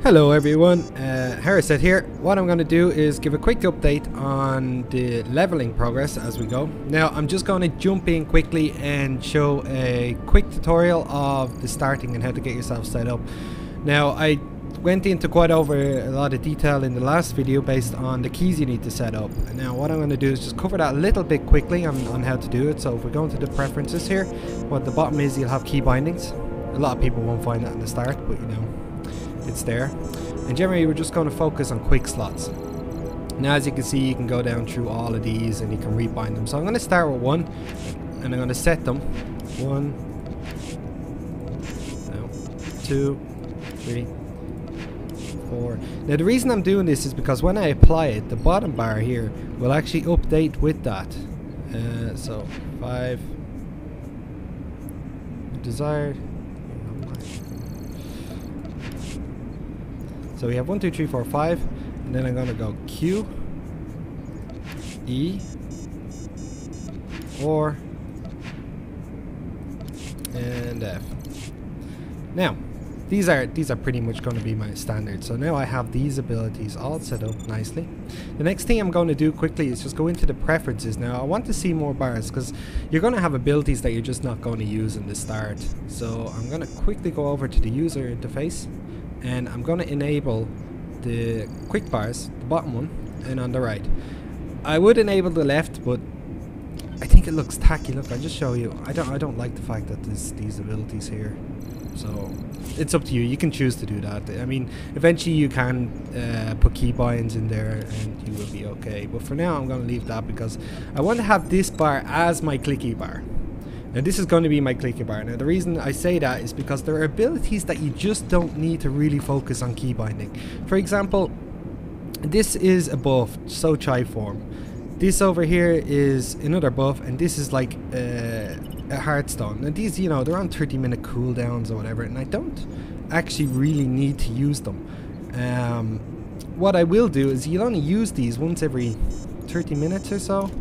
Hello everyone, Harrison here. What I'm going to do is give a quick update on the leveling progress as we go. Now I'm just going to jump in quickly and show a quick tutorial of the starting and how to get yourself set up. Now I went into quite over a lot of detail in the last video based on the keys you need to set up. And now what I'm going to do is just cover that a little bit quickly on how to do it. So if we go into the preferences here, what the bottom is, you'll have key bindings. A lot of people won't find that in the start, but you know, it's there. And generally we're just going to focus on quick slots. Now as you can see, you can go down through all of these and you can rebind them. So I'm going to start with one and I'm going to set them 1, 2, 3, 4. Now the reason I'm doing this is because when I apply it, the bottom bar here will actually update with that. So 5 desired. So we have 1, 2, 3, 4, 5, and then I'm going to go Q, E, or, and F. Now, these are pretty much going to be my standard. So now I have these abilities all set up nicely. The next thing I'm going to do quickly is just go into the preferences. Now I want to see more bars because you're going to have abilities that you're just not going to use in the start. So I'm going to quickly go over to the user interface. And I'm going to enable the quick bars, the bottom one, and on the right. I would enable the left, but I think it looks tacky. Look, I'll just show you. I don't like the fact that there's these abilities here. So it's up to you. You can choose to do that. I mean, eventually you can put key binds in there and you will be okay. But for now, I'm going to leave that because I want to have this bar as my clicky bar. Now this is going to be my clicky bar. Now the reason I say that is because there are abilities that you just don't need to really focus on key binding. For example, this is a buff, so chai form. This over here is another buff, and this is like a heartstone. Now these, you know, they're on 30-minute cooldowns or whatever, and I don't actually really need to use them. What I will do is you'll only use these once every 30 minutes or so.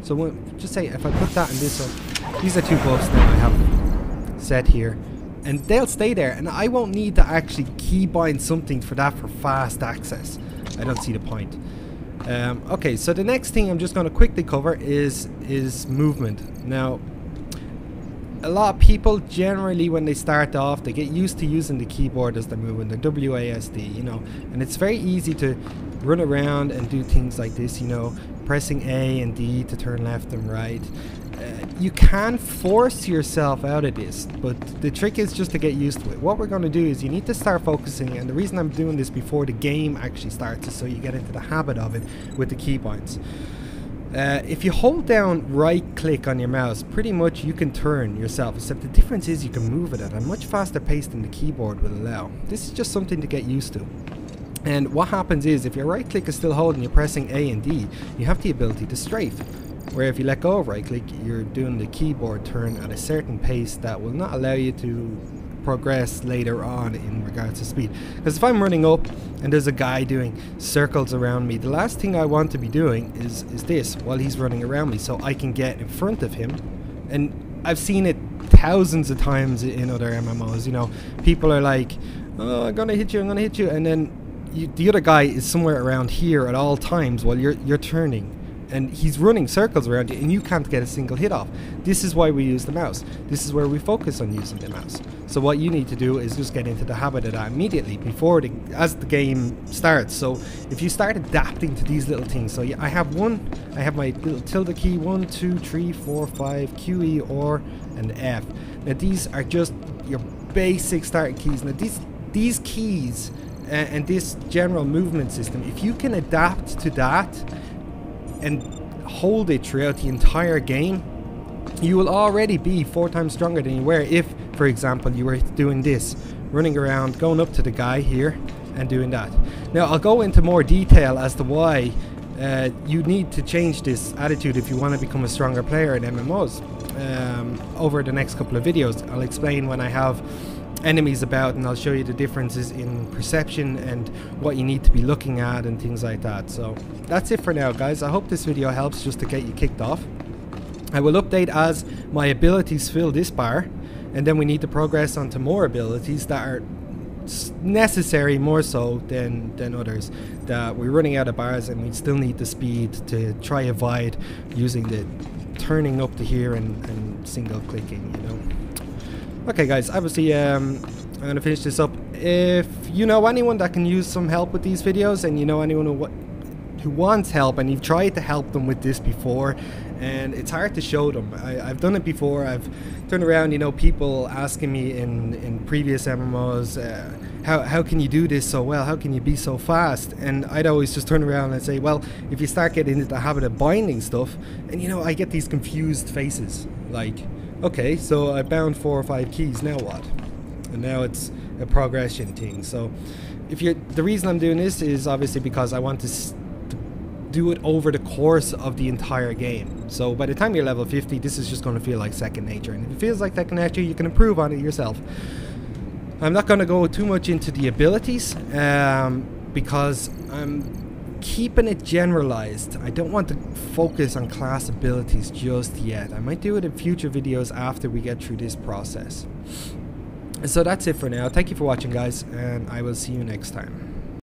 So just say if I put that in this one, these are two buffs that I have set here, and they'll stay there, and I won't need to actually keybind something for that for fast access. I don't see the point. Okay, so the next thing I'm just going to quickly cover is movement. Now, a lot of people generally when they start off, they get used to using the keyboard as they're moving, the WASD, you know, and it's very easy to run around and do things like this, you know, pressing A and D to turn left and right. You can force yourself out of this, but the trick is just to get used to it. What we're going to do is you need to start focusing, and the reason I'm doing this before the game actually starts is so you get into the habit of it with the keybinds. If you hold down right click on your mouse, pretty much you can turn yourself, except the difference is you can move it at a much faster pace than the keyboard will allow. This is just something to get used to. And what happens is if your right click is still holding, you're pressing A and D, you have the ability to strafe. Where if you let go of right click, you're doing the keyboard turn at a certain pace that will not allow you to progress later on in regards to speed. Because if I'm running up and there's a guy doing circles around me, the last thing I want to be doing is this while he's running around me, so I can get in front of him. And I've seen it thousands of times in other MMOs, you know, people are like, oh, I'm gonna hit you, and then the other guy is somewhere around here at all times while you're turning. And he's running circles around you and you can't get a single hit off. This is why we use the mouse. This is where we focus on using the mouse. So what you need to do is just get into the habit of that immediately as the game starts. So if you start adapting to these little things, so I have my little tilde key, 1, 2, 3, 4, 5, QE, or, and F. Now these are just your basic starting keys. Now these keys and this general movement system, if you can adapt to that and hold it throughout the entire game, you will already be 4 times stronger than you were if, for example, you were doing this, running around, going up to the guy here and doing that. Now I'll go into more detail as to why you need to change this attitude if you want to become a stronger player in MMOs over the next couple of videos. I'll explain when I have enemies about, and I'll show you the differences in perception and what you need to be looking at and things like that. So that's it for now, guys. I hope this video helps just to get you kicked off. I will update as my abilities fill this bar, and then we need to progress onto more abilities that are necessary more so than others, that we're running out of bars and we still need the speed to try avoid using the turning up to here and single clicking, you know. Okay guys, obviously I'm gonna finish this up. If you know anyone that can use some help with these videos, and you know anyone who wants help and you've tried to help them with this before and it's hard to show them. I've done it before. I've turned around, you know, people asking me in previous MMOs, how can you do this so well? How can you be so fast? And I'd always just turn around and say, well, if you start getting into the habit of binding stuff, and you know, I get these confused faces like, okay, so I bound 4 or 5 keys, now what? And now it's a progression thing. So the reason I'm doing this is obviously because I want to do it over the course of the entire game. So by the time you're level 50, this is just going to feel like second nature, and if it feels like second nature, you can improve on it yourself. I'm not going to go too much into the abilities because I'm keeping it generalized. I don't want to focus on class abilities just yet. I might do it in future videos after we get through this process. So that's it for now. Thank you for watching, guys, and I will see you next time.